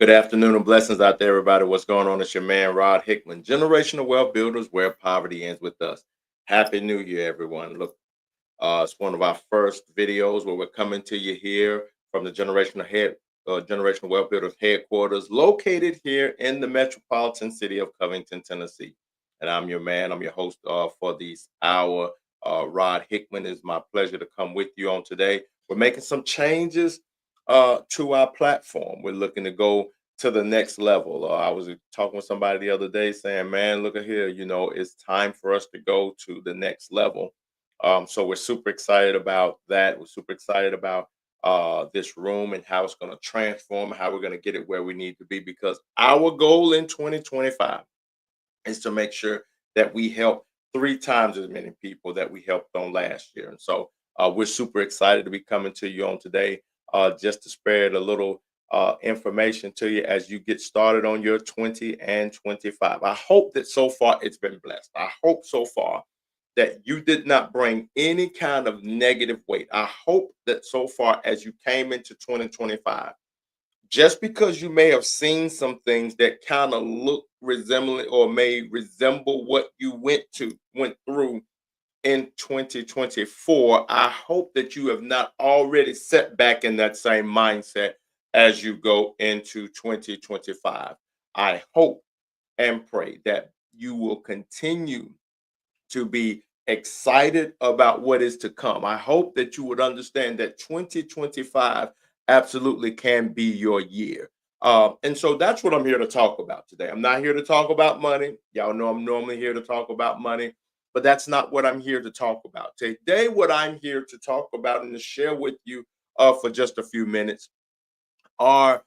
Good afternoon and blessings out there, everybody. What's going on? It's your man, Rod Hickman, Generational Wealth Builders, where poverty ends with us. Happy New Year, everyone. Look, it's one of our first videos where we're coming to you here from the Generational Wealth Builders headquarters, located here in the metropolitan city of Covington, Tennessee. And I'm your man. I'm your host for this hour. Rod Hickman. It's my pleasure to come with you on today. We're making some changes to our platform. We're looking to go to the next level. I was talking with somebody the other day saying, man, look at here, it's time for us to go to the next level. So we're super excited about that. We're super excited about this room and how it's going to transform, how we're going to get it where we need to be, because our goal in 2025 is to make sure that we help three times as many people that we helped on last year. And so we're super excited to be coming to you on today, just to spread a little information to you as you get started on your 20 and 25. I hope that so far it's been blessed. I hope so far that you did not bring any kind of negative weight. I hope that so far as you came into 2025, just because you may have seen some things that kind of look resembling or may resemble what you went through in 2024, I hope that you have not already set back in that same mindset as you go into 2025. I hope and pray that you will continue to be excited about what is to come. I hope that you would understand that 2025 absolutely can be your year. And so that's what I'm here to talk about today. I'm not here to talk about money. Y'all know I'm normally here to talk about money, but that's not what I'm here to talk about. Today, what I'm here to talk about and to share with you for just a few minutes are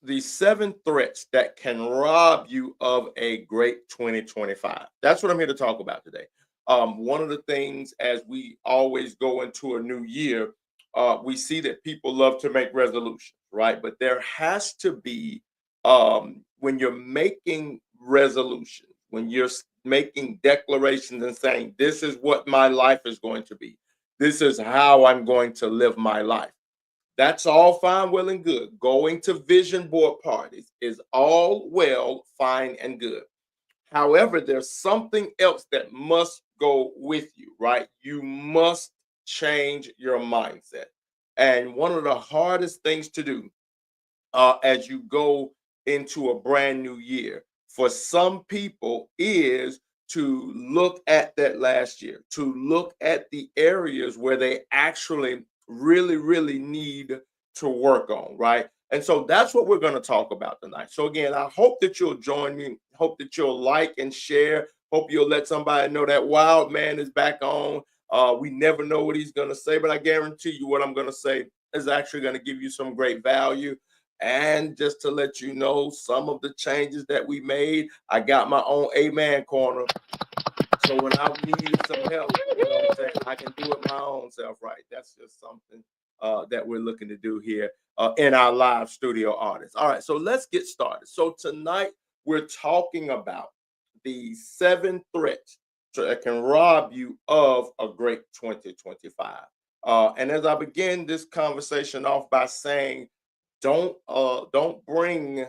the seven threats that can rob you of a great 2025. That's what I'm here to talk about today. One of the things, as we always go into a new year, we see that people love to make resolutions, right? But there has to be, when you're making resolutions, when you're making declarations and saying, this is what my life is going to be, this is how I'm going to live my life. That's all fine, well, and good. Going to vision board parties is all well, fine, and good. However, there's something else that must go with you, right? You must change your mindset. And one of the hardest things to do as you go into a brand new year for some people is to look at that last year, to look at the areas where they actually really need to work on, right? And so that's what we're going to talk about tonight. So again, I hope that you'll join me. Hope that you'll like and share. Hope you'll let somebody know that Wild Man is back on. We never know what he's going to say, but I guarantee you what I'm going to say is actually going to give you some great value. And just to let you know some of the changes that we made, I got my own Amen corner. So when I needed some help, I'm saying, I can do it my own self, right? That's just something that we're looking to do here in our live studio audience. All right, so let's get started. So tonight we're talking about the seven threats that can rob you of a great 2025. And as I begin this conversation off by saying, don't bring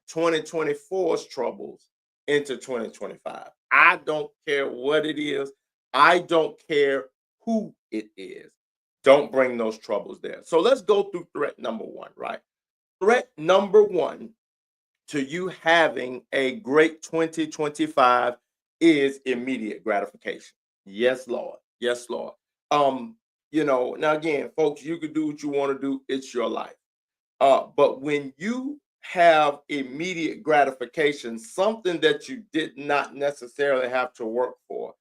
2024's troubles into 2025. I don't care what it is. I don't care who it is. Don't bring those troubles there. So let's go through threat number one, right? Threat number one to you having a great 2025 is immediate gratification. Yes, Lord. Yes, Lord. Now again, folks, you can do what you want to do. It's your life. But when you have immediate gratification, something that you did not necessarily have to work for,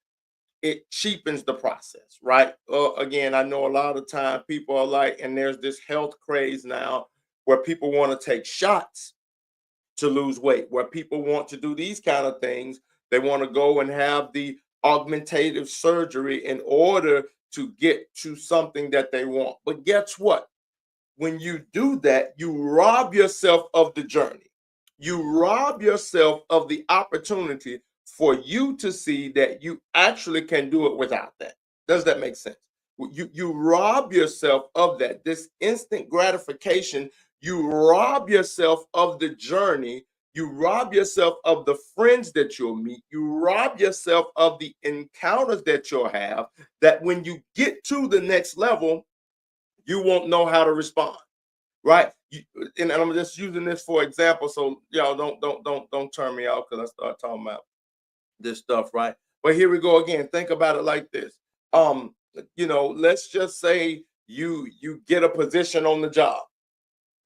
it cheapens the process, right? Again, I know a lot of time people are like, and there's this health craze now where people want to take shots to lose weight, where people want to do these kind of things. They want to go and have the augmentative surgery in order to get to something that they want. But guess what? When you do that, you rob yourself of the journey. You rob yourself of the opportunity for you to see that you actually can do it without that. Does that make sense? You rob yourself of that. This instant gratification, You rob yourself of the journey. You rob yourself of the friends that you'll meet. You rob yourself of the encounters that you'll have, that when you get to the next level, you won't know how to respond, right? And I'm just using this for example, so y'all don't turn me off because I start talking about this stuff, right? But here we go again. Think about it like this. Um, let's just say you get a position on the job,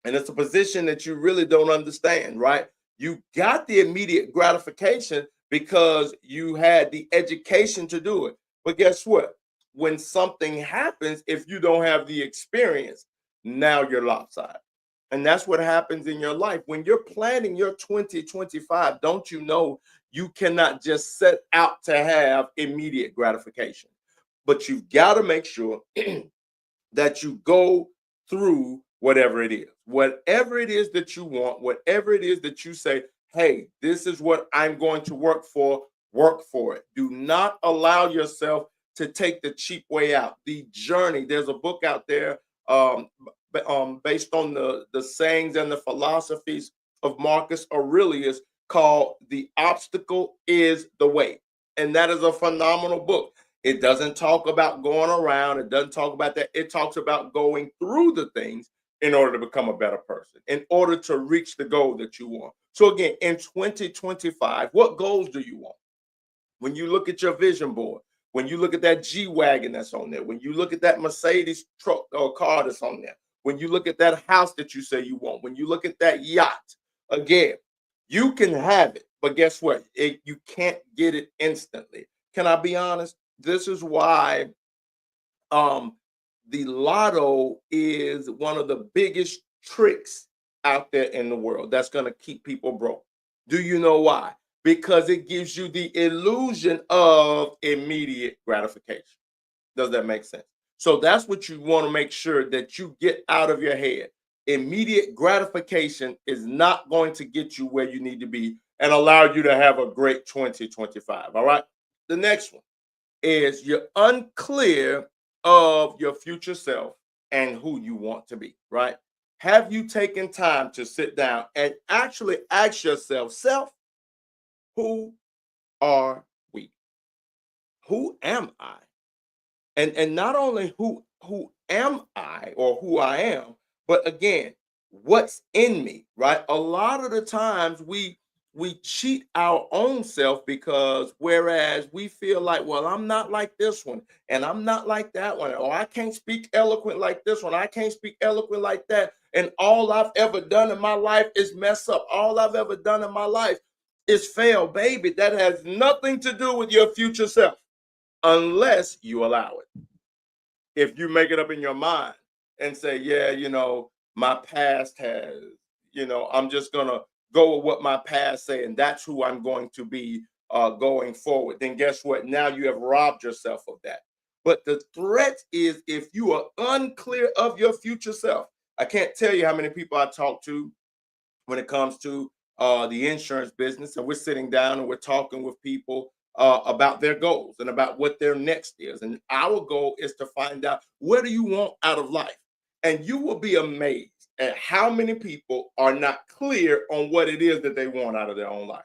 and it's a position that you really don't understand, right? You got the immediate gratification because you had the education to do it. But guess what? When something happens, if you don't have the experience, now you're lopsided. And that's what happens in your life. When you're planning your 2025, don't you know you cannot just set out to have immediate gratification? But you've got to make sure that you go through whatever it is that you want, whatever it is that you say, hey, this is what I'm going to work for it. Do not allow yourself to take the cheap way out. The journey, there's a book out there based on the sayings and the philosophies of Marcus Aurelius called The Obstacle is the Way. And that is a phenomenal book. It doesn't talk about going around. It doesn't talk about that. It talks about going through the things in order to become a better person, in order to reach the goal that you want. So again, in 2025, what goals do you want? When you look at your vision board, when you look at that G-Wagon that's on there, when you look at that Mercedes truck or car that's on there, when you look at that house that you say you want, when you look at that yacht, again, you can have it, but guess what? You can't get it instantly. Can I be honest? This is why um, the lotto is one of the biggest tricks out there in the world that's going to keep people broke. Do you know why? Because it gives you the illusion of immediate gratification. Does that make sense? So that's what you want to make sure that you get out of your head. Immediate gratification is not going to get you where you need to be and allow you to have a great 2025. All right. The next one is you're unclear of your future self and who you want to be, right? Have you taken time to sit down and actually ask yourself, self, who are we? Who am I? And not only who am I or who I am, but again, what's in me, right? A lot of the times we cheat our own self because whereas we feel like, well, I'm not like this one and I'm not like that one, or I can't speak eloquent like this one, I can't speak eloquent like that, and all I've ever done in my life is mess up. All I've ever done in my life is fail, baby. That has nothing to do with your future self unless you allow it. If you make it up in your mind and say, yeah, my past has, I'm just gonna go with what my past say, and that's who I'm going to be going forward, then guess what? Now you have robbed yourself of that. But the threat is if you are unclear of your future self. I can't tell you how many people I talk to when it comes to the insurance business, and we're sitting down and we're talking with people about their goals and about what their next is. And our goal is to find out, what do you want out of life? And you will be amazed at how many people are not clear on what it is that they want out of their own life.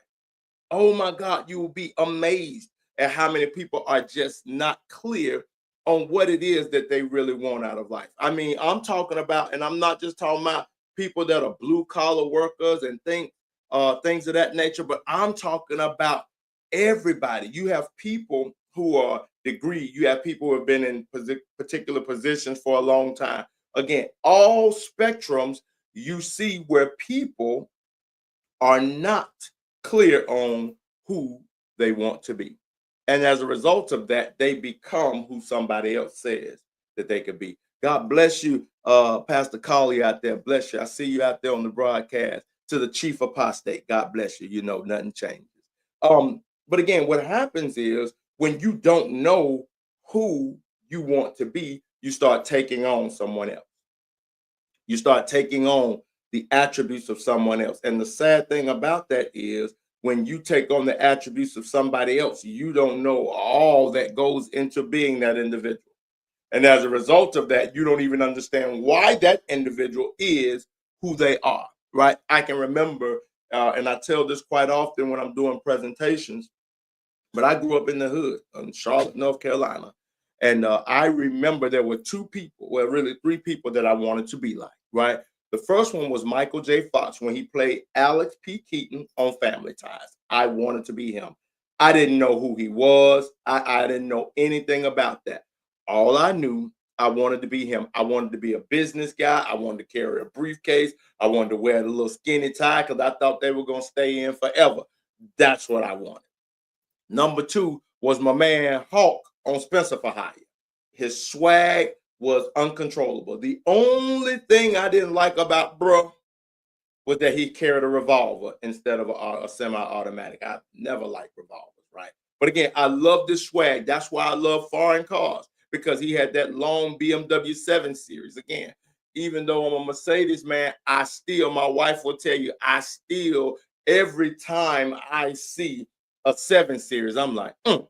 Oh my God, you will be amazed at how many people are just not clear on what it is that they really want out of life. I mean, I'm talking about, and I'm not just talking about people that are blue collar workers and things of that nature, but I'm talking about everybody. You have people who are degree, you have people who have been in particular positions for a long time. Again, all spectrums you see where people are not clear on who they want to be. And as a result of that, they become who somebody else says that they could be. God bless you, Pastor Colley out there. Bless you. I see you out there on the broadcast. To the chief apostate, God bless you. You know, nothing changes. But again, what happens is when you don't know who you want to be, you start taking on someone else. You start taking on the attributes of someone else. And the sad thing about that is when you take on the attributes of somebody else, you don't know all that goes into being that individual. And as a result of that, you don't even understand why that individual is who they are, right? I can remember, and I tell this quite often when I'm doing presentations, but I grew up in the hood in Charlotte, North Carolina. And I remember there were two people, well, really three people that I wanted to be like, right? The first one was Michael J. Fox when he played Alex P. Keaton on Family Ties. I wanted to be him. I didn't know who he was. I didn't know anything about that. All I knew, I wanted to be him. I wanted to be a business guy. I wanted to carry a briefcase. I wanted to wear the little skinny tie because I thought they were going to stay in forever. That's what I wanted. Number two was my man Hawk on Spencer for Hire. His swag was uncontrollable. The only thing I didn't like about bro was that he carried a revolver instead of a semi-automatic. I never liked revolvers, right? But again, I love this swag. That's why I love foreign cars, because he had that long BMW 7 Series. Again, even though I'm a Mercedes man, I still, my wife will tell you, I still, every time I see a 7 Series, I'm like, but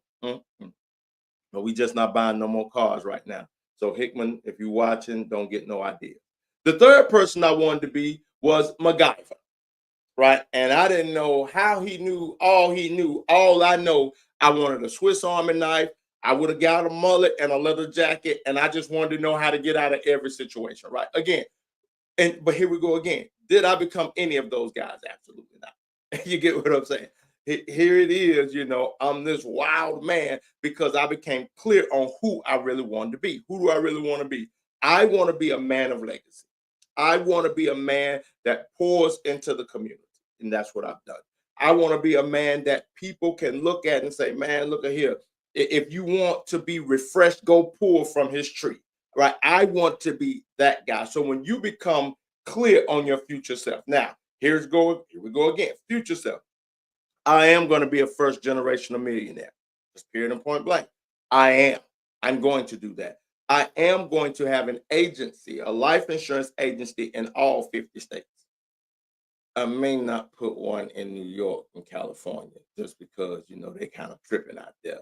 we just not buying no more cars right now. So Hickman, if you're watching, don't get no idea. The third person I wanted to be was MacGyver, right? And I didn't know how he knew all he knew. All I know, I wanted a Swiss Army knife. I would have got a mullet and a leather jacket, and I just wanted to know how to get out of every situation, right? Again, but here we go again. Did I become any of those guys? Absolutely not. You get what I'm saying? Here it is, I'm this wild man because I became clear on who I really wanted to be. Who do I really want to be? I want to be a man of legacy. I want to be a man that pours into the community. And that's what I've done. I want to be a man that people can look at and say, man, look at here. If you want to be refreshed, go pull from his tree, right? I want to be that guy. So when you become clear on your future self, now here we go again, future self. I am going to be a first generational millionaire. Just period and point blank. I am. I'm going to do that. I am going to have an agency, a life insurance agency in all 50 states. I may not put one in New York and California just because, they kind of tripping out there.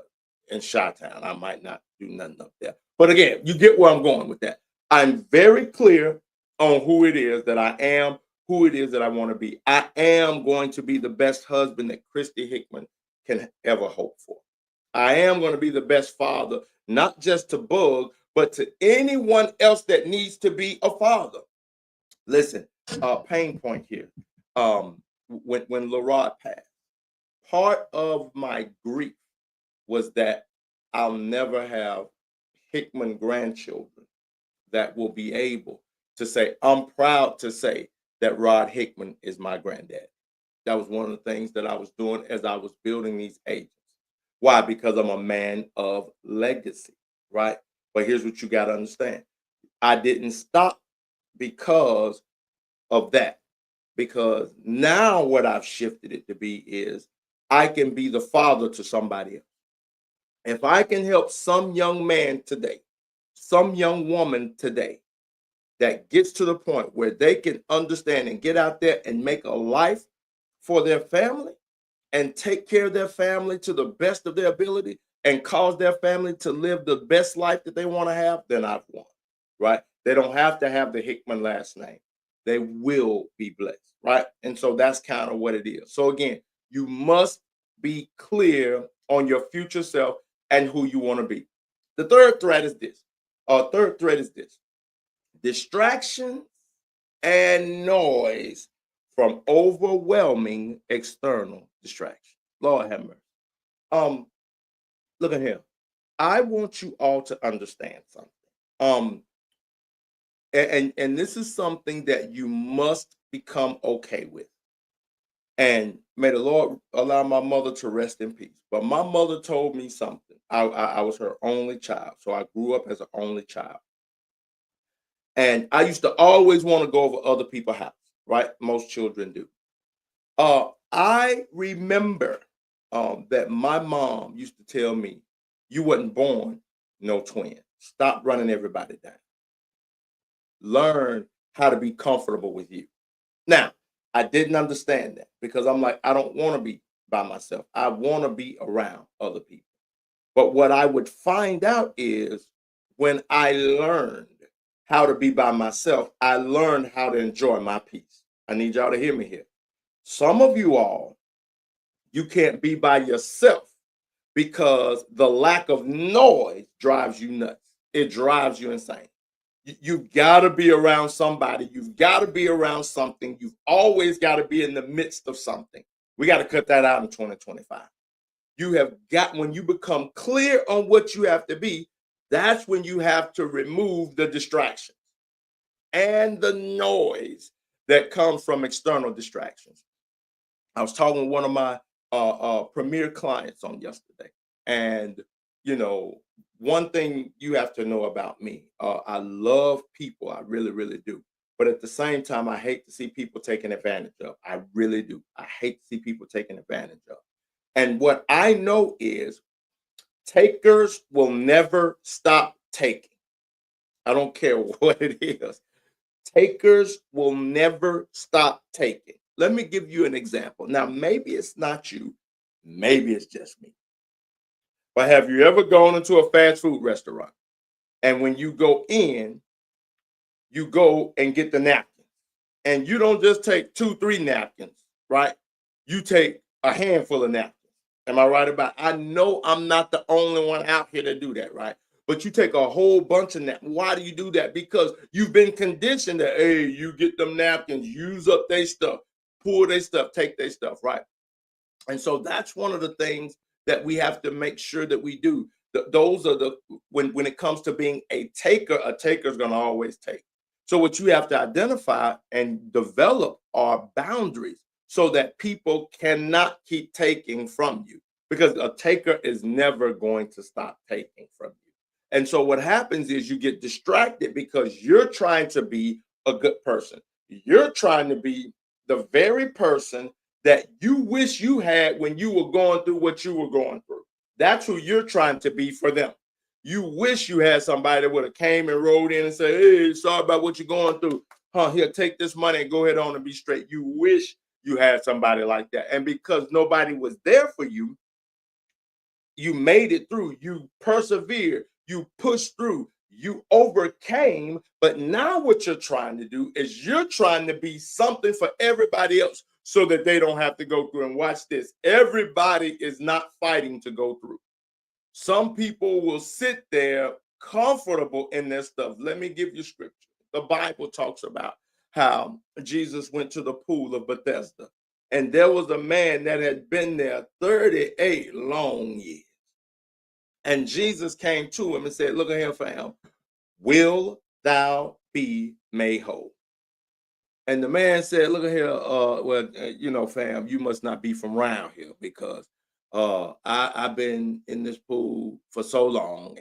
In Chi-Town, I might not do nothing up there. But again, you get where I'm going with that. I'm very clear on who it is that I am, who it is that I want to be. I am going to be the best husband that Christy Hickman can ever hope for. I am going to be the best father, not just to Bug, but to anyone else that needs to be a father. Listen, pain point here. When LaRod passed, part of my grief was that I'll never have Hickman grandchildren that will be able to say, I'm proud to say that Rod Hickman is my granddad. That was one of the things that I was doing as I was building these agents. Why? Because I'm a man of legacy, right? But here's what you got to understand. I didn't stop because of that. Because now what I've shifted it to be is I can be the father to somebody else. If I can help some young man today, some young woman today that gets to the point where they can understand and get out there and make a life for their family and take care of their family to the best of their ability and cause their family to live the best life that they want to have, then I've won, right? They don't have to have the Hickman last name. They will be blessed, right? And so that's kind of what it is. So again, you must be clear on your future self and who you want to be. The third threat is this. Third threat is this: distractions and noise from overwhelming external distraction. Lord have mercy. Look at here. I want you all to understand something. And this is something that you must become okay with. And may the Lord allow my mother to rest in peace. But my mother told me something. I was her only child. So I grew up as an only child. And I used to always want to go over other people's house, right? Most children do. I remember that my mom used to tell me, you wasn't born no twin. Stop running everybody down. Learn how to be comfortable with you. Now, I didn't understand that because I'm like, I don't want to be by myself. I want to be around other people. But what I would find out is when I learned how to be by myself, I learned how to enjoy my peace. I need y'all to hear me here. Some of you all, you can't be by yourself because the lack of noise drives you nuts. It drives you insane. You've got to be around somebody. You've got to be around something. You've always got to be in the midst of something. We got to cut that out in 2025. You have got, when you become clear on what you have to be, that's when you have to remove the distractions and the noise that comes from external distractions. I was talking with one of my premier clients on yesterday, and you know, one thing you have to know about me, I love people, I really, really do. But at the same time, I hate to see people taken advantage of. I really do. I hate to see people taken advantage of. And what I know is takers will never stop taking. I don't care what it is. Takers will never stop taking. Let me give you an example. Now, maybe it's not you, maybe it's just me. But have you ever gone into a fast food restaurant and when you go in, you go and get the napkin? And you don't just take 2, 3 napkins, right? You take a handful of napkins. Am I right about it? I know I'm not the only one out here to do that, right? But you take a whole bunch of napkins. Why do you do that? Because you've been conditioned that, hey, you get them napkins, use up their stuff, pull their stuff, take their stuff, right? And so that's one of the things that we have to make sure that we do. Those are the, when it comes to being a taker is going to always take. So what you have to identify and develop are boundaries so that people cannot keep taking from you, because a taker is never going to stop taking from you. And so what happens is you get distracted because you're trying to be a good person. You're trying to be the very person that you wish you had when you were going through what you were going through. That's who you're trying to be for them. You wish you had somebody that would have came and rode in and said, hey, sorry about what you're going through. Here, take this money and go ahead on and be straight. You wish you had somebody like that. And because nobody was there for you, you made it through. You persevered. You pushed through. You overcame. But now what you're trying to do is you're trying to be something for everybody else so that they don't have to go through. And watch this. Everybody is not fighting to go through. Some people will sit there comfortable in their stuff. Let me give you scripture. The Bible talks about how Jesus went to the pool of Bethesda, and there was a man that had been there 38 long years. And Jesus came to him and said, look at here, fam, will thou be made whole? And the man said, look at here, fam, you must not be from around here, because I've been in this pool for so long.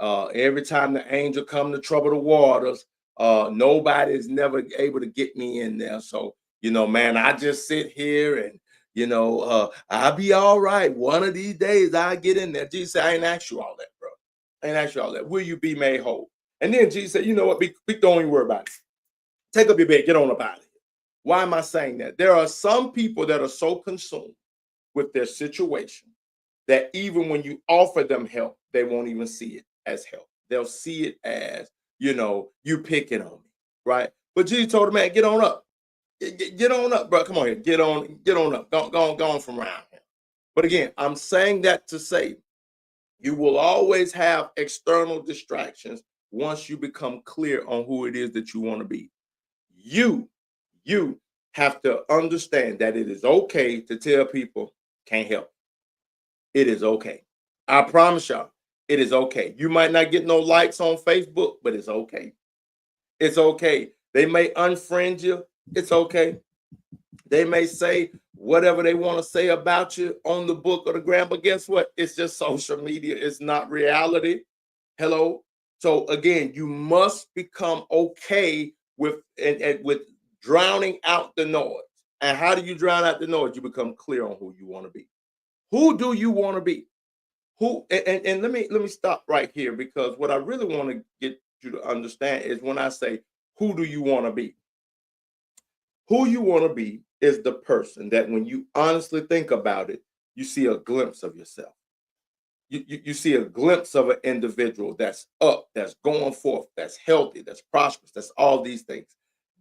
Every time the angel come to trouble the waters, nobody is never able to get me in there. So, man, I just sit here and, I'll be all right. One of these days I get in there. Jesus said, I ain't asked you all that, bro. I ain't asked you all that. Will you be made whole? And then Jesus said, you know what? Don't even worry about it. Take up your bed, get on up out of here. Why am I saying that? There are some people that are so consumed with their situation that even when you offer them help, they won't even see it as help. They'll see it as, you picking on me, right? But Jesus told the man, get on up. Get on up, bro. Come on here. Get on up. Go on from around here. But again, I'm saying that to say you will always have external distractions once you become clear on who it is that you want to be. You have to understand that it is okay to tell people can't help. It is okay. I promise y'all, it is okay. You might not get no likes on Facebook, but it's okay. It's okay. They may unfriend you. It's okay. They may say whatever they want to say about you on the book or the gram, but guess what? It's just social media. It's not reality. Hello. So again, you must become okay with and with drowning out the noise. And how do you drown out the noise? You become clear on who you want to be. Who do you want to be? Who and let me stop right here, because what I really want to get you to understand is when I say who do you want to be? Who you want to be is the person that when you honestly think about it, you see a glimpse of yourself. You see a glimpse of an individual that's up, that's going forth, that's healthy, that's prosperous, that's all these things.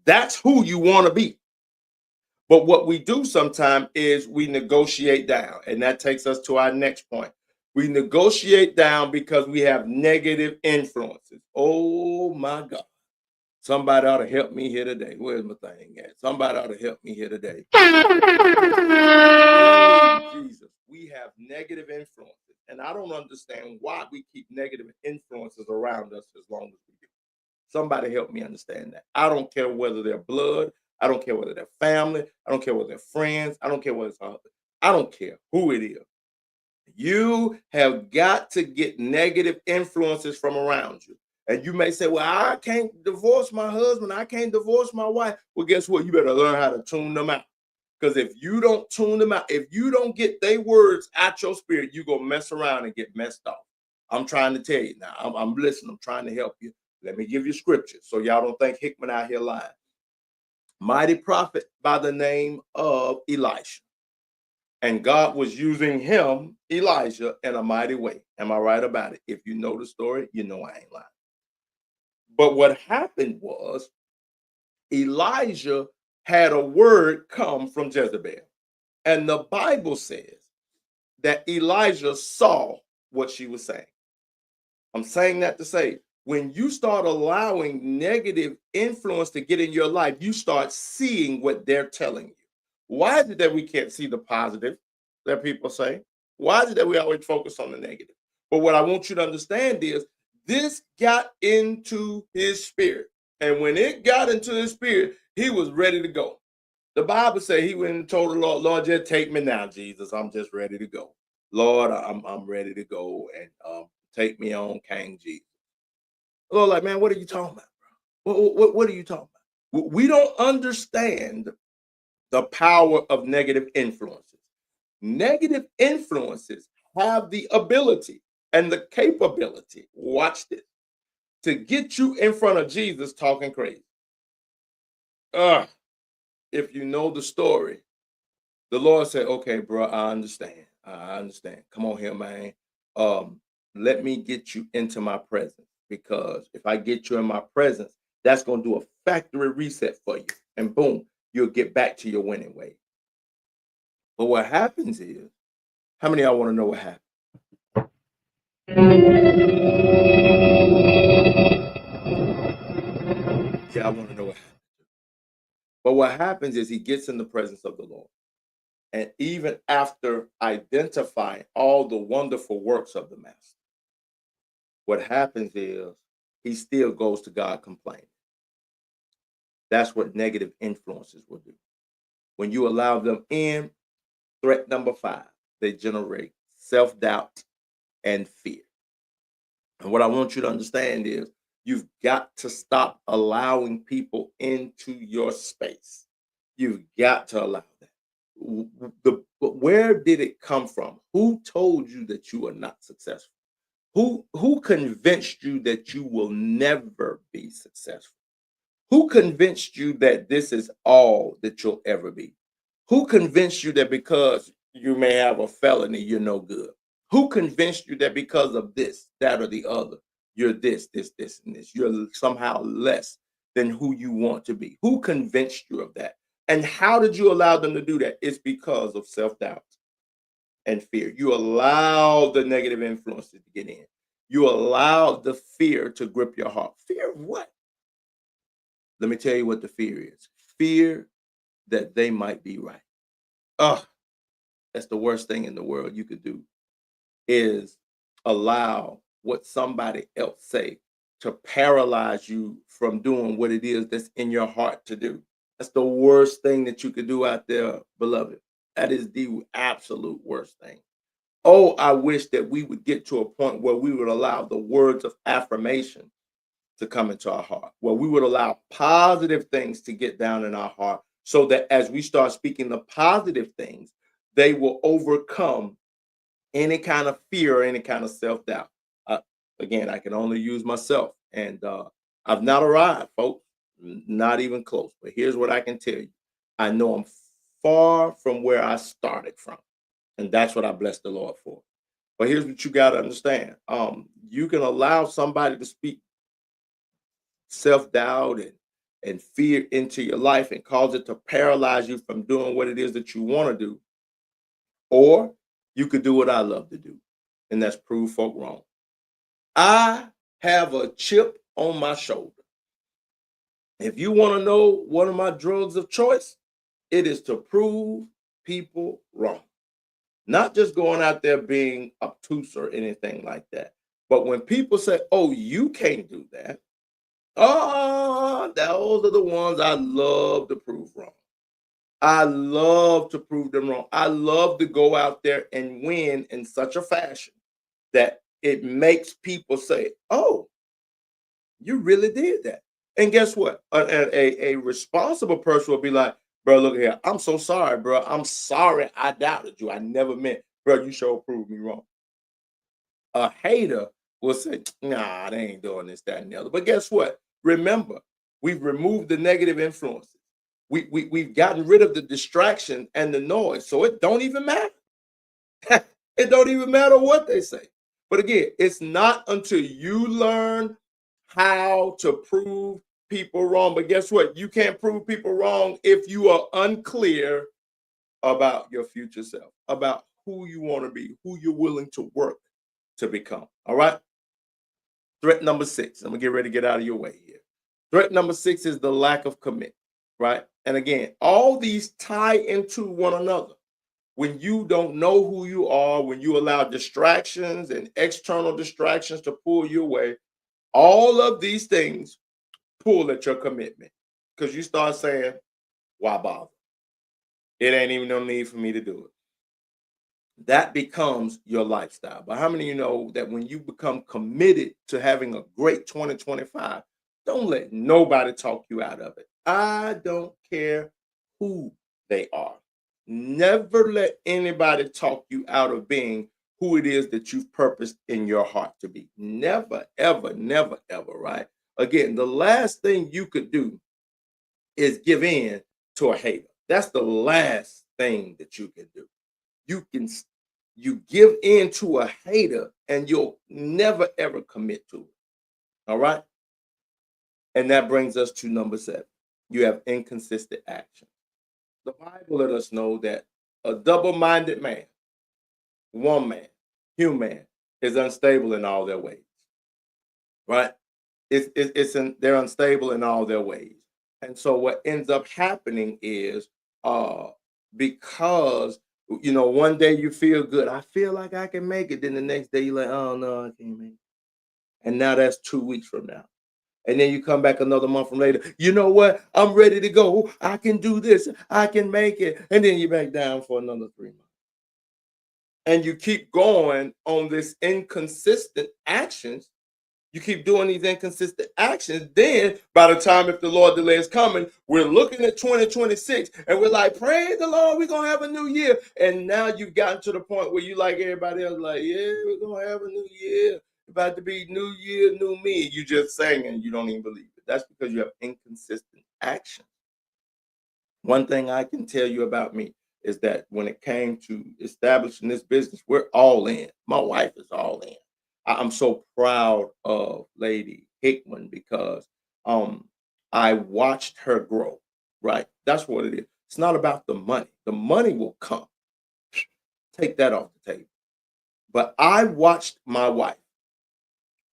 That's who you want to be. But what we do sometimes is we negotiate down, and that takes us to our next point. We negotiate down because we have negative influences. Oh my God. Somebody ought to help me here today. Where's my thing at? Somebody ought to help me here today. Oh, Jesus. We have negative influences. And I don't understand why we keep negative influences around us as long as we do. Somebody help me understand that. I don't care whether they're blood. I don't care whether they're family. I don't care whether they're friends. I don't care whether it's I don't care who it is. You have got to get negative influences from around you. And you may say, well, I can't divorce my husband. I can't divorce my wife. Well, guess what? You better learn how to tune them out. Because if you don't tune them out, if you don't get their words out your spirit, you're going to mess around and get messed up. I'm trying to tell you now. I'm listening. I'm trying to help you. Let me give you scripture so y'all don't think Hickman out here lying. Mighty prophet by the name of Elisha. And God was using him, Elijah, in a mighty way. Am I right about it? If you know the story, you know I ain't lying. But what happened was Elijah had a word come from Jezebel. And the Bible says that Elijah saw what she was saying. I'm saying that to say, when you start allowing negative influence to get in your life, you start seeing what they're telling you. Why is it that we can't see the positive that people say? Why is it that we always focus on the negative? But what I want you to understand is this got into his spirit. And when it got into his spirit, he was ready to go. The Bible says he went and told the Lord, Lord, just take me now, Jesus. I'm just ready to go. Lord, I'm ready to go and take me on, King Jesus. The Lord, like, man, what are you talking about, bro? What are you talking about? We don't understand the power of negative influences. Negative influences have the ability and the capability, watch this, to get you in front of Jesus talking crazy. If you know the story, the Lord said, okay, bro, I understand. I understand. Come on here, man. Let me get you into my presence, because if I get you in my presence, that's going to do a factory reset for you. And boom, you'll get back to your winning way. But what happens is, how many of y'all want to know what happened? Yeah, I want to know what happened. But what happens is he gets in the presence of the Lord. And even after identifying all the wonderful works of the master, what happens is he still goes to God complaining. That's what negative influences will do. When you allow them in, threat number 5, they generate self-doubt and fear. And what I want you to understand is you've got to stop allowing people into your space. You've got to allow that. Where did it come from? Who told you that you are not successful? Who convinced you that you will never be successful? Who convinced you that this is all that you'll ever be? Who convinced you that because you may have a felony, you're no good? Who convinced you that because of this, that, or the other, you're this, and this? You're somehow less than who you want to be? Who convinced you of that? And how did you allow them to do that? It's because of self-doubt and fear. You allow the negative influences to get in. You allow the fear to grip your heart. Fear of what? Let me tell you what the fear is. Fear that they might be right. Oh, that's the worst thing in the world you could do, is allow what somebody else say to paralyze you from doing what it is that's in your heart to do. That's the worst thing that you could do out there, beloved. That is the absolute worst thing. Oh, I wish that we would get to a point where we would allow the words of affirmation to come into our heart, where we would allow positive things to get down in our heart, so that as we start speaking the positive things, they will overcome any kind of fear or any kind of self-doubt. Again, I can only use myself, and I've not arrived, folks, not even close. But here's what I can tell you. I know I'm far from where I started from, and that's what I bless the Lord for. But here's what you got to understand. You can allow somebody to speak self-doubt and fear into your life and cause it to paralyze you from doing what it is that you want to do. Or you could do what I love to do, and that's prove folk wrong. I have a chip on my shoulder. If you want to know one of my drugs of choice, it is to prove people wrong. Not just going out there being obtuse or anything like that. But when people say, oh, you can't do that, oh, those are the ones I love to prove wrong. I love to prove them wrong. I love to go out there and win in such a fashion that it makes people say, oh, you really did that. And guess what? A responsible person will be like, bro, look here. I'm so sorry, bro. I'm sorry I doubted you. I never meant, bro, you sure proved me wrong. A hater will say, nah, they ain't doing this, that, and the other. But guess what? Remember, we've removed the negative influences. We've gotten rid of the distraction and the noise. So it don't even matter. It don't even matter what they say. But again, it's not until you learn how to prove people wrong. But guess what? You can't prove people wrong if you are unclear about your future self, about who you want to be, who you're willing to work to become. All right. Threat number 6. I'm gonna get ready to get out of your way here. Threat number 6 is the lack of commitment. Right. And again, all these tie into one another. When you don't know who you are, when you allow distractions and external distractions to pull you away, all of these things pull at your commitment because you start saying, why bother? It ain't even no need for me to do it. That becomes your lifestyle. But how many of you know that when you become committed to having a great 2025, don't let nobody talk you out of it. I don't care who they are. Never let anybody talk you out of being who it is that you've purposed in your heart to be. Never, ever, never, ever, right? Again, the last thing you could do is give in to a hater. That's the last thing that you can do. You can you give in to a hater and you'll never ever commit to it. All right. And that brings us to number 7. You have inconsistent action. The Bible let us know that a double-minded man, one man, human, is unstable in all their ways. Right? They're unstable in all their ways. And so what ends up happening is uh because one day you feel good. I feel like I can make it. Then the next day you're like, oh no, I can't make it. And now that's 2 weeks from now. And then you come back another month from later. You know what? I'm ready to go. I can do this. I can make it. And then you're back down for another 3 months. And you keep going on this inconsistent actions. You keep doing these inconsistent actions. Then by the time if the Lord delays coming, we're looking at 2026 and we're like, praise the Lord, we're going to have a new year. And now you've gotten to the point where you like everybody else, like, yeah, we're going to have a new year. About to be new year, new me. You just saying and you don't even believe it. That's because you have inconsistent action. One thing I can tell you about me is that when it came to establishing this business, we're all in. My wife is all in. I'm so proud of Lady Hickman because I watched her grow, right? That's what it is. It's not about the money. The money will come. Take that off the table. But I watched my wife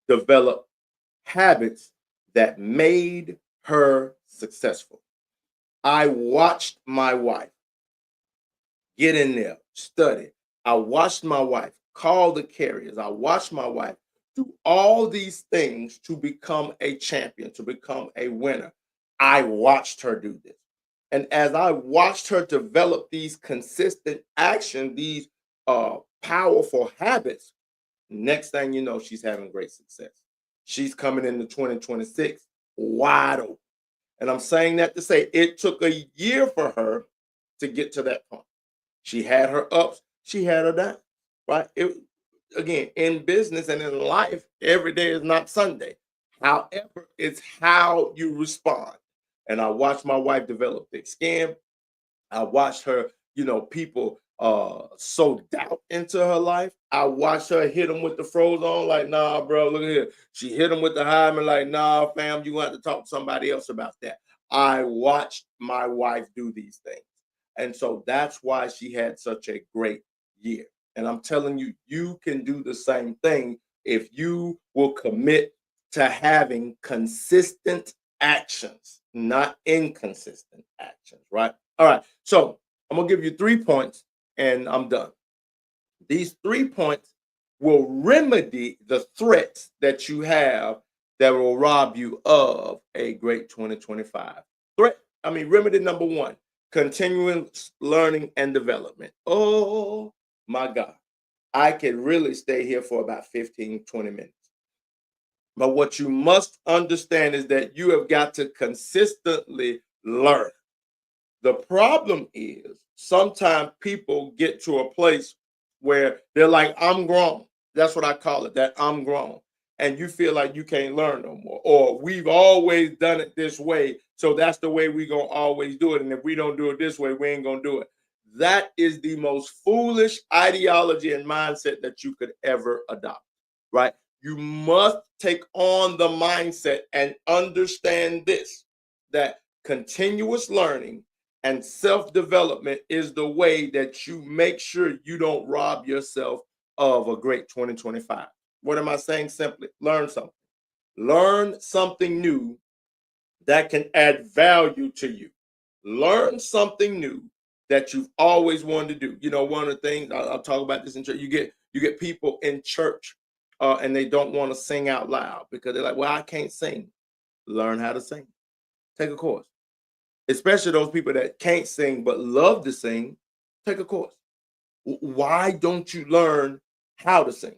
develop habits that made her successful. I watched my wife get in there, study. I watched my wife call the carriers. I watched my wife do all these things to become a champion, to become a winner. I watched her do this. And as I watched her develop these consistent actions, these powerful habits, next thing you know, she's having great success. She's coming into 2026 wide open. And I'm saying that to say it took a year for her to get to that point. She had her ups, she had her downs, right? Again, in business and in life, every day is not Sunday. However, it's how you respond. And I watched my wife develop thick skin. I watched her, people sow doubt into her life. I watched her hit him with the froze on, like, nah, bro, look at here. She hit him with the hymen, like, nah, fam, you want to talk to somebody else about that. I watched my wife do these things. And so that's why she had such a great year. And I'm telling you, you can do the same thing if you will commit to having consistent actions, not inconsistent actions, right? All right. So I'm going to give you 3 points and I'm done. These 3 points will remedy the threats that you have that will rob you of a great 2025. Remedy number one, continuous learning and development. Oh my God. I could really stay here for about 15, 20 minutes. But what you must understand is that you have got to consistently learn. The problem is sometimes people get to a place where they're like, I'm grown. That's what I call it, that I'm grown. And you feel like you can't learn no more. Or we've always done it this way. So that's the way we're going to always do it. And if we don't do it this way, we ain't going to do it. That is the most foolish ideology and mindset that you could ever adopt, right? You must take on the mindset and understand this, that continuous learning and self-development is the way that you make sure you don't rob yourself of a great 2025. What am I saying? Simply learn something. Learn something new that can add value to you. Learn something new that you've always wanted to do. You know, one of the things I'll talk about this in church. You get people in church and they don't want to sing out loud because they're like, well, I can't sing. Learn how to sing. Take a course. Especially those people that can't sing but love to sing, take a course. Why don't you learn how to sing?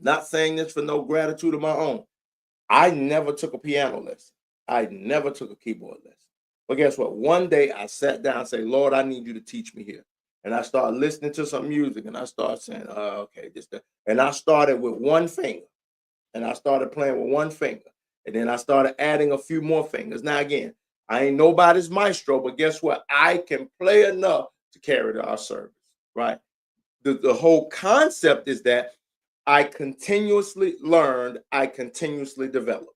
Not saying this for no gratitude of my own. I never took a piano lesson. I never took a keyboard lesson. But guess what? One day I sat down and said, Lord, I need you to teach me here. And I started listening to some music and I started saying, oh, okay, this, that. And I started with one finger. And I started playing with one finger. And then I started adding a few more fingers. Now, again, I ain't nobody's maestro, but guess what? I can play enough to carry our service, right? The whole concept is that I continuously learned, I continuously developed.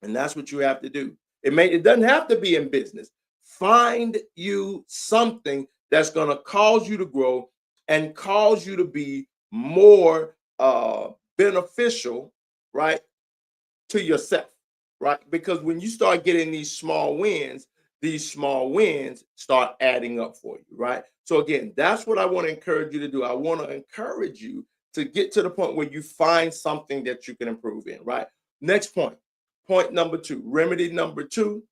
And that's what you have to do. It doesn't have to be in business. Find you something that's going to cause you to grow and cause you to be more beneficial, right, to yourself, right? Because when you start getting these small wins start adding up for you, right? So again, that's what I want to encourage you to do. I want to encourage you to get to the point where you find something that you can improve in, right? Next point. Point number two, remedy number two,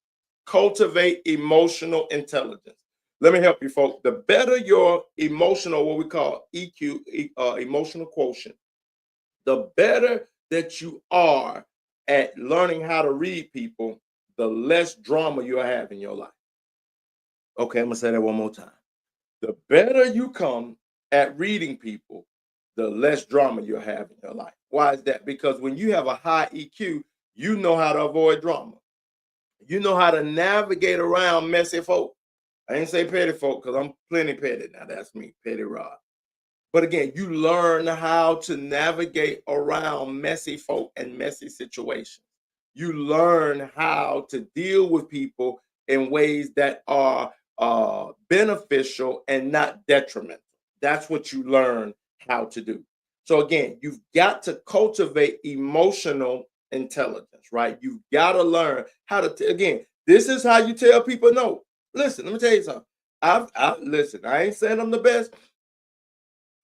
cultivate emotional intelligence. Let me help you, folks. The better your emotional, what we call EQ, emotional quotient, the better that you are at learning how to read people, the less drama you'll have in your life. Okay, I'm going to say that one more time. The better you come at reading people, the less drama you'll have in your life. Why is that? Because when you have a high EQ, you know how to avoid drama. You know how to navigate around messy folk. I ain't say petty folk because I'm plenty petty now. That's me, Petty Rod. But again, you learn how to navigate around messy folk and messy situations. You learn how to deal with people in ways that are beneficial and not detrimental. That's what you learn how to do. So again, you've got to cultivate emotional intelligence, right? You've got to learn how to, again, this is how you tell people no. Listen, let me tell you something. Listen, I ain't saying I'm the best,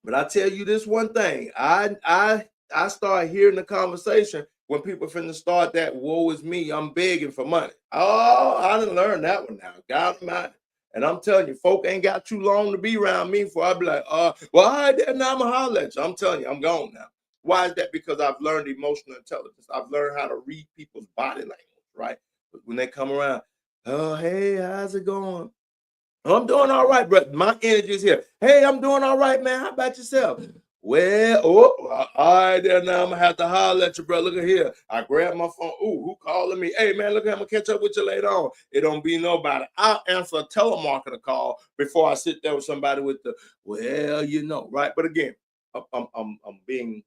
but I tell you this one thing. I start hearing the conversation when people finna start that woe is me, I'm begging for money. Oh, I didn't learn that one now. God Almighty. And I'm telling you, folk ain't got too long to be around me before I be like, well, all right, then now I'm going to holler at you. I'm telling you, I'm gone now. Why is that? Because I've learned emotional intelligence. I've learned how to read people's body language, right? But when they come around, oh, hey, how's it going? I'm doing all right, bro. My energy is here. Hey, I'm doing all right, man. How about yourself? Well, oh, all right, there now. I'm gonna have to holler at you, bro. Look at here. I grab my phone. Ooh, who calling me? Hey, man, look, I'm gonna catch up with you later on. It don't be nobody. I'll answer a telemarketer call before I sit there with somebody with the, well, right? But again, I'm being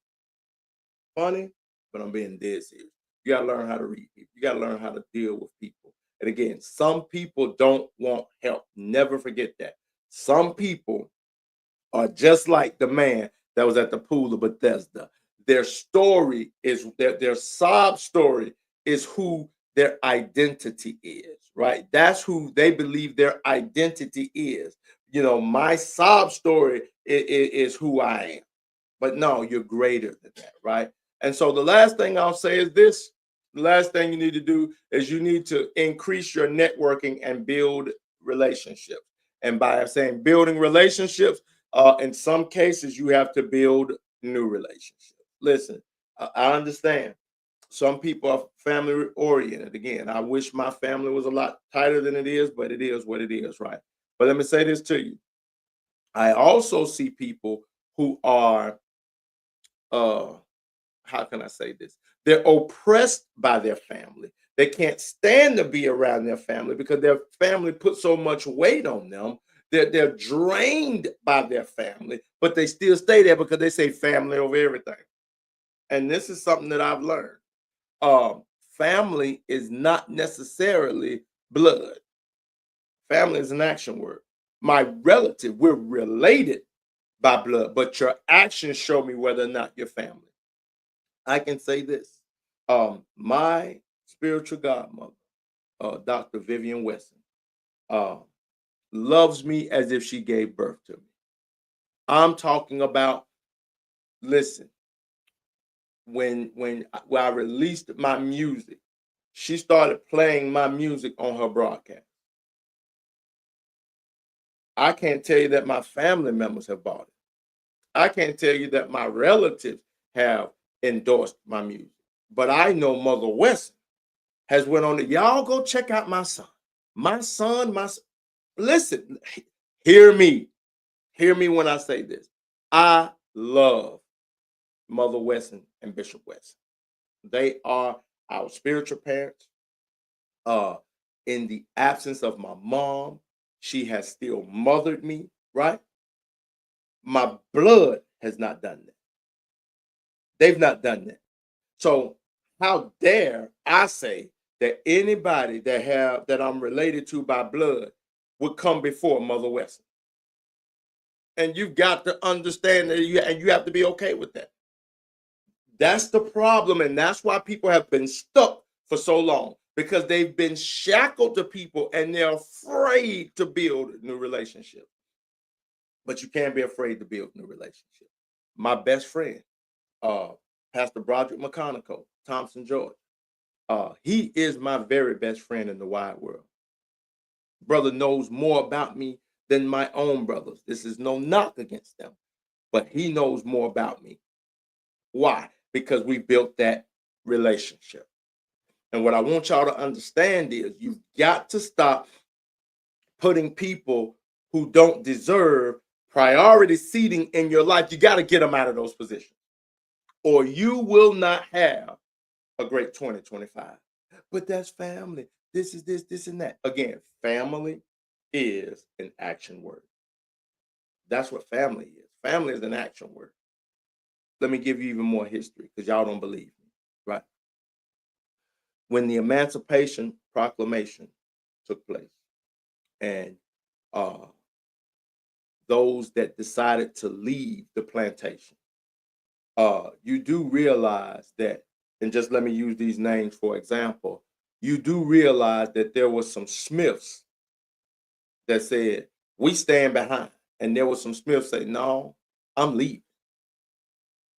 funny, but I'm being dead serious. You gotta learn how to read people. You gotta learn how to deal with people. And again, some people don't want help. Never forget that. Some people are just like the man that was at the pool of Bethesda. Their story is their sob story is who their identity is, right? That's who they believe their identity is. My sob story is who I am. But no, you're greater than that, right? And so the last thing I'll say is this. The last thing you need to do is you need to increase your networking and build relationships. And by saying building relationships, in some cases, you have to build new relationships. Listen, I understand some people are family oriented. Again, I wish my family was a lot tighter than it is, but it is what it is, right? But let me say this to you. I also see people who are uh how can I say this? They're oppressed by their family. They can't stand to be around their family because their family puts so much weight on them. They're drained by their family, but they still stay there because they say family over everything. And this is something that I've learned. Family is not necessarily blood. Family is an action word. My relative, we're related by blood, but your actions show me whether or not you're family. I can say this. My spiritual godmother, Dr. Vivian Wesson, uh, loves me as if she gave birth to me. I'm talking about, listen, when I released my music, she started playing my music on her broadcast. I can't tell you that my family members have bought it. I can't tell you that my relatives have endorsed my music. But I know Mother Wesson has went on to, y'all go check out my son. My son, listen, hear me. Hear me when I say this. I love Mother Wesson and Bishop Wesson. They are our spiritual parents. Uh, in the absence of my mom, she has still mothered me, right? My blood has not done that. They've not done that. So how dare I say that anybody that I'm related to by blood would come before Mother Wesson? And you've got to understand that you have to be okay with that. That's the problem, and that's why people have been stuck for so long because they've been shackled to people and they're afraid to build new relationships. But you can't be afraid to build new relationships. My best friend, uh, Pastor Broderick McConaughey, Thompson, Georgia. He is my very best friend in the wide world. Brother knows more about me than my own brothers. This is no knock against them, but he knows more about me. Why? Because we built that relationship. And what I want y'all to understand is you've got to stop putting people who don't deserve priority seating in your life. You got to get them out of those positions, or you will not have a great 2025. But that's family. This is this and that. Again, family is an action word. That's what family is. Family is an action word. Let me give you even more history because y'all don't believe me, right? When the Emancipation Proclamation took place and uh, those that decided to leave the plantation, you do realize that, and just let me use these names for example, you do realize that there were some Smiths that said, we stand behind. And there were some Smiths say, no, I'm leaving.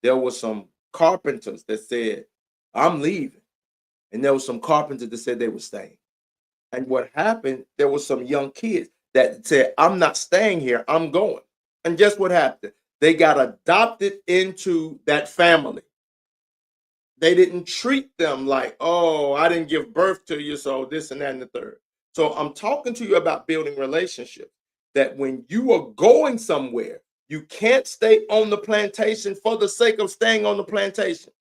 There were some carpenters that said, I'm leaving. And there were some carpenters that said they were staying. And what happened, there were some young kids that said, I'm not staying here, I'm going. And guess what happened? They got adopted into that family. They didn't treat them like, oh, I didn't give birth to you, so this and that and the third. So I'm talking to you about building relationships that when you are going somewhere, You can't stay on the plantation for the sake of staying on the plantation,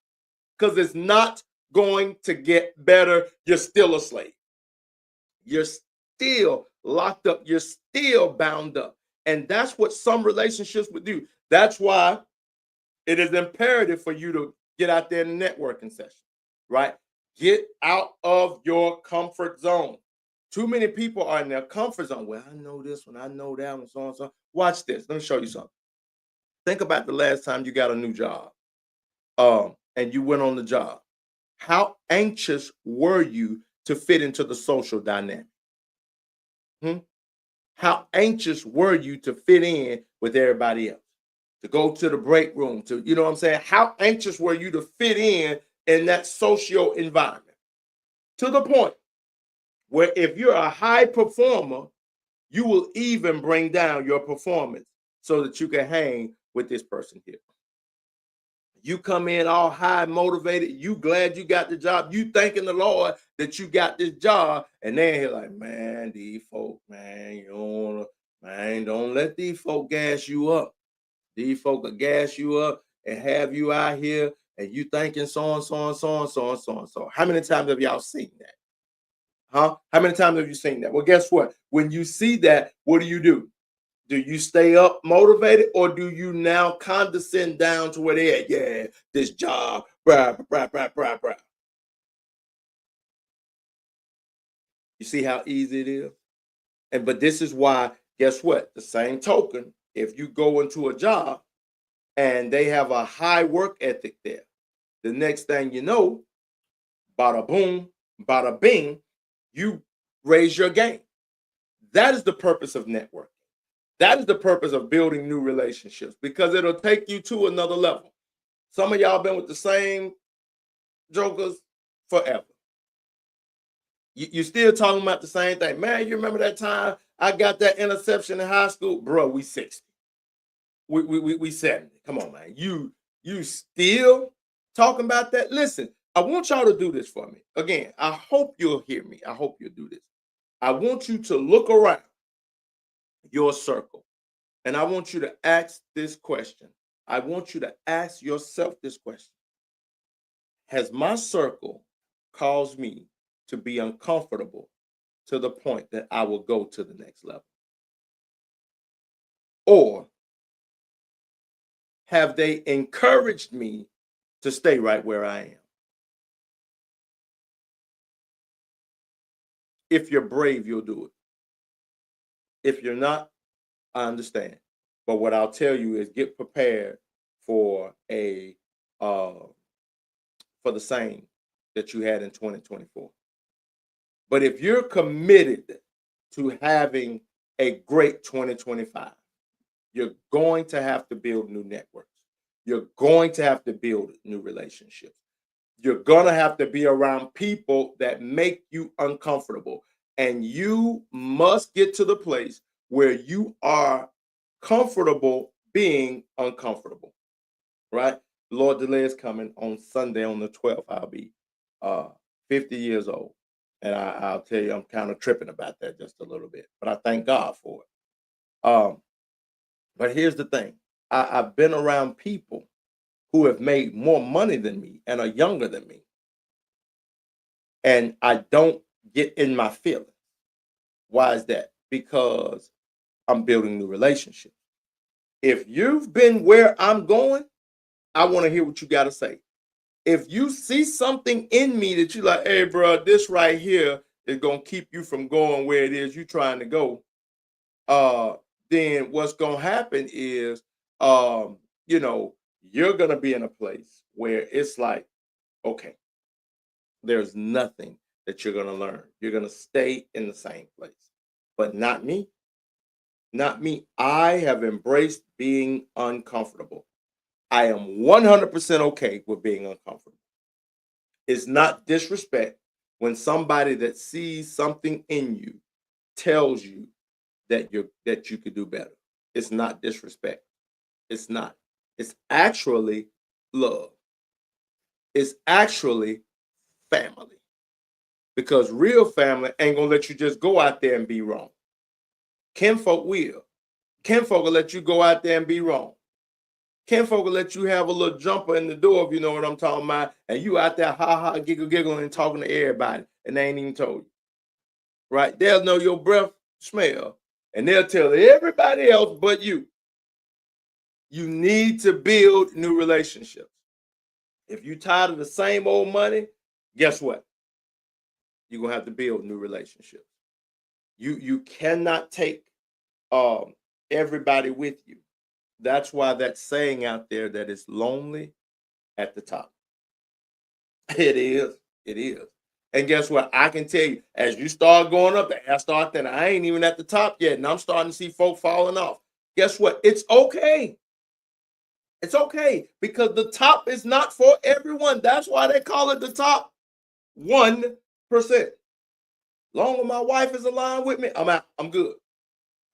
because it's not going to get better. You're still a slave. You're still locked up. You're still bound up. And that's what some relationships would do. That's why it is imperative for you to get out there in the networking session, right? Get out of your comfort zone. Too many people are in their comfort zone. Well, I know this one, I know that one, so on and so. Watch this. Let me show you something. Think about the last time you got a new job, and you went on the job. How anxious were you to fit into the social dynamic? Hmm? How anxious were you to fit in with everybody else? To go to the break room, to, you know what I'm saying? How anxious were you to fit in that social environment? To the point where if you're a high performer, you will even bring down your performance so that you can hang with this person here. You come in all high motivated, you glad you got the job, you thanking the Lord that you got this job, and then he's like, man, these folk, man, you don't wanna, man, don't let these folk gas you up. These folk will gas you up and have you out here and you thinking so and so and so and so and so and so. How many times have y'all seen that? Huh? How many times have you seen that? Well, guess what? When you see that, what do? Do you stay up motivated, or do you now condescend down to where they at? Yeah, this job, brah, brah, brah, brah, brah. You see how easy it is? And but this is why, guess what? The same token, if you go into a job and they have a high work ethic there, the next thing you know, bada boom, bada bing, you raise your game. That is the purpose of networking. That is the purpose of building new relationships, because it'll take you to another level. Some of y'all been with the same jokers forever. You still talking about the same thing. Man, you remember that time I got that interception in high school? Bro, we 60. We 70. Come on, man. You still talking about that? Listen, I want y'all to do this for me. Again, I hope you'll hear me. I hope you'll do this. I want you to look around your circle, and I want you to ask this question. I want you to ask yourself this question. Has my circle caused me to be uncomfortable to the point that I will go to the next level? Or have they encouraged me to stay right where I am? If you're brave, you'll do it. If you're not, I understand. But what I'll tell you is get prepared for a for the same that you had in 2024. But if you're committed to having a great 2025, you're going to have to build new networks. You're going to have to build new relationships. You're going to have to be around people that make you uncomfortable. And you must get to the place where you are comfortable being uncomfortable, right? Lord delay is coming on Sunday on the 12th. I'll be 50 years old. And I'll tell you, I'm kind of tripping about that just a little bit, but I thank God for it. But here's the thing. I've been around people who have made more money than me and are younger than me. And I don't get in my feelings. Why is that? Because I'm building new relationships. If you've been where I'm going, I want to hear what you got to say. If you see something in me that you like, hey, bro, this right here is going to keep you from going where it is you're trying to go, then what's going to happen is, you know, you're going to be in a place where it's like, okay, there's nothing that you're going to learn. You're going to stay in the same place. But not me. Not me. I have embraced being uncomfortable. I am 100% okay with being uncomfortable. It's not disrespect when somebody that sees something in you tells you that you could do better. It's not disrespect. It's not. It's actually love. It's actually family. Because real family ain't gonna let you just go out there and be wrong. Kinfolk will. Kinfolk will let you go out there and be wrong. Kinfolk will let you have a little jumper in the door, if you know what I'm talking about, and you out there ha giggling and talking to everybody, and they ain't even told you. Right? They'll know your breath smell, and they'll tell everybody else but you. You need to build new relationships. If you're tired of the same old money, guess what? You're gonna have to build new relationships. You cannot take everybody with you. That's why that saying out there that it's lonely at the top. It is. It is. And guess what? I can tell you, as you start going up, I start thinking I ain't even at the top yet, and I'm starting to see folk falling off. Guess what? It's okay. It's okay because the top is not for everyone. That's why they call it the top 1%. Long as my wife is aligned with me, I'm out. I'm good.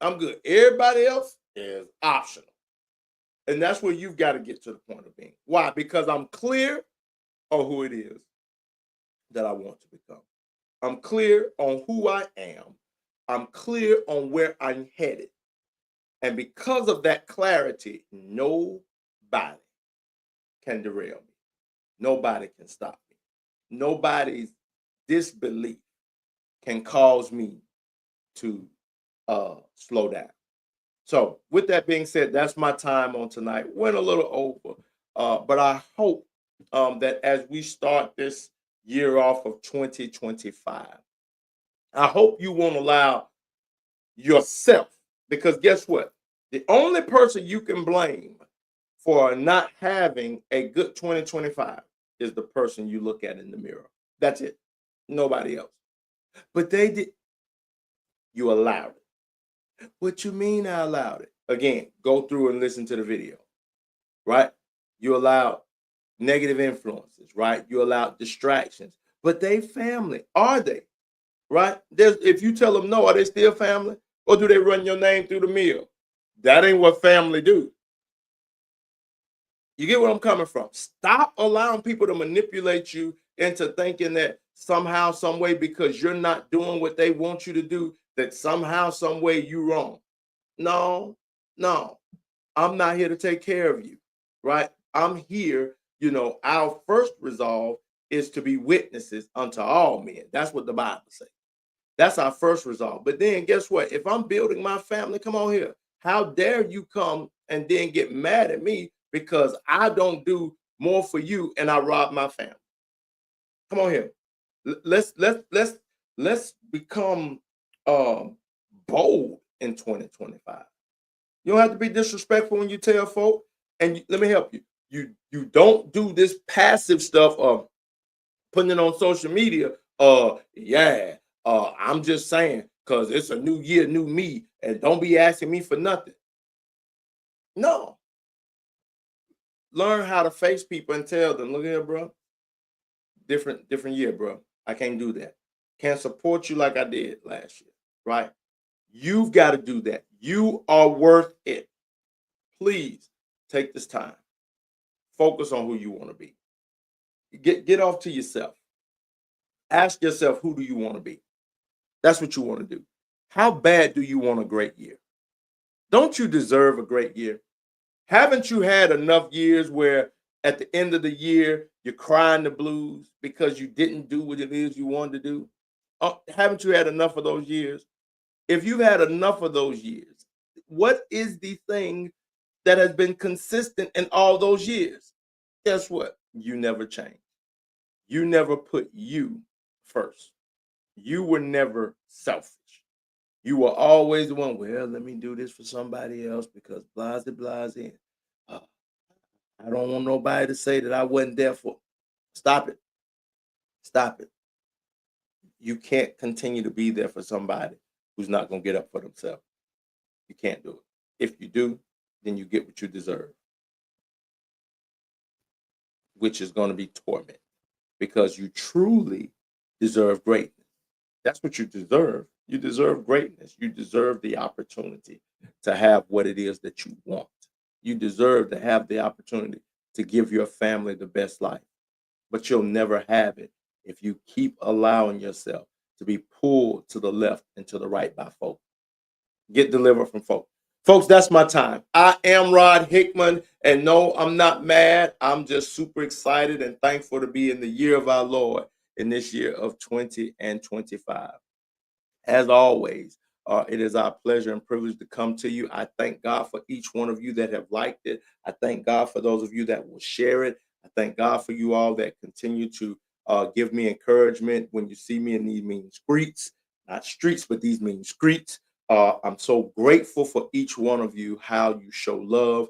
I'm good. Everybody else is optional. And that's where you've got to get to the point of being. Why? Because I'm clear on who it is that I want to become. I'm clear on who I am. I'm clear on where I'm headed. And because of that clarity, nobody can derail me. Nobody can stop me. Nobody's disbelief can cause me to slow down. So with that being said, that's my time on tonight. Went a little over, but I hope that as we start this year off of 2025, I hope you won't allow yourself, because guess what? The only person you can blame for not having a good 2025 is the person you look at in the mirror. That's it. Nobody else. But they did. You allowed it. What you mean I allowed it? Again, go through and listen to the video, right? You allowed negative influences, right? You allowed distractions. But they family. Are they? Right? If you tell them no, are they still family? Or do they run your name through the mill? That ain't what family do. You get where I'm coming from? Stop allowing people to manipulate you into thinking that somehow, some way, because you're not doing what they want you to do, that somehow, some way you wrong. No, no. I'm not here to take care of you, right? I'm here, our first resolve is to be witnesses unto all men. That's what the Bible says. That's our first resolve. But then guess what? If I'm building my family, come on here. How dare you come and then get mad at me because I don't do more for you and I rob my family? Come on here. Let's become bold in 2025. You don't have to be disrespectful when you tell folk. And let me help you. You don't do this passive stuff of putting it on social media. I'm just saying, because it's a new year, new me, and don't be asking me for nothing. No. Learn how to face people and tell them, look here, bro. Different year, bro. I can't do that. Can't support you like I did last year, right? You've got to do that. You are worth it. Please take this time. Focus on who you want to be. Get off to yourself. Ask yourself, who do you want to be? That's what you want to do. How bad do you want a great year? Don't you deserve a great year? Haven't you had enough years where at the end of the year you're crying the blues because you didn't do what it is you wanted to do? Haven't you had enough of those years? If you've had enough of those years, what is the thing that has been consistent in all those years? Guess what? You never changed. You never put you first. You were never selfish. You were always the one, well, let me do this for somebody else because blase, blase. Uh, I don't want nobody to say that I wasn't there for. Stop it. Stop it. You can't continue to be there for somebody who's not going to get up for themselves. You can't do it. If you do, then you get what you deserve, which is going to be torment because you truly deserve greatness. That's what you deserve. You deserve greatness. You deserve the opportunity to have what it is that you want. You deserve to have the opportunity to give your family the best life. But you'll never have it if you keep allowing yourself to be pulled to the left and to the right by folk. Get delivered from folk. Folks, that's my time. I am Rod Hickman, and no, I'm not mad. I'm just super excited and thankful to be in the year of our Lord in this year of 2025. As always, it is our pleasure and privilege to come to you. I thank God for each one of you that have liked it. I thank God for those of you that will share it. I thank God for you all that continue to give me encouragement when you see me in these mean streets, not streets, but these mean streets. I'm so grateful for each one of you, how you show love.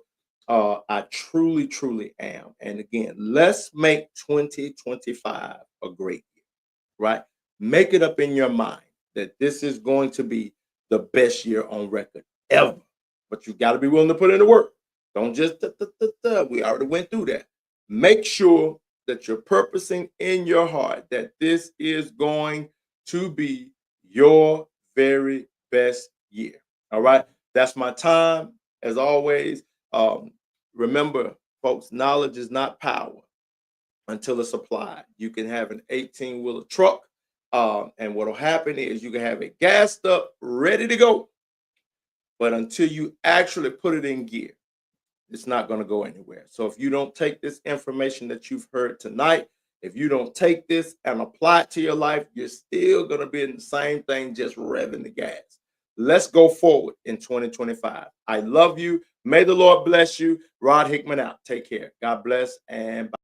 I truly, truly am. And again, let's make 2025 a great year, right? Make it up in your mind that this is going to be the best year on record ever. But you got to be willing to put in the work. Don't just, we already went through that. Make sure that you're purposing in your heart that this is going to be your very best year. All right. That's my time. As always, remember, folks, knowledge is not power until it's applied. You can have an 18-wheeler truck, and what'll happen is you can have it gassed up, ready to go. But until you actually put it in gear, it's not going to go anywhere. So if you don't take this information that you've heard tonight, if you don't take this and apply it to your life, you're still going to be in the same thing, just revving the gas. Let's go forward in 2025. I love you. May the Lord bless you. Rod Hickman out. Take care. God bless and bye.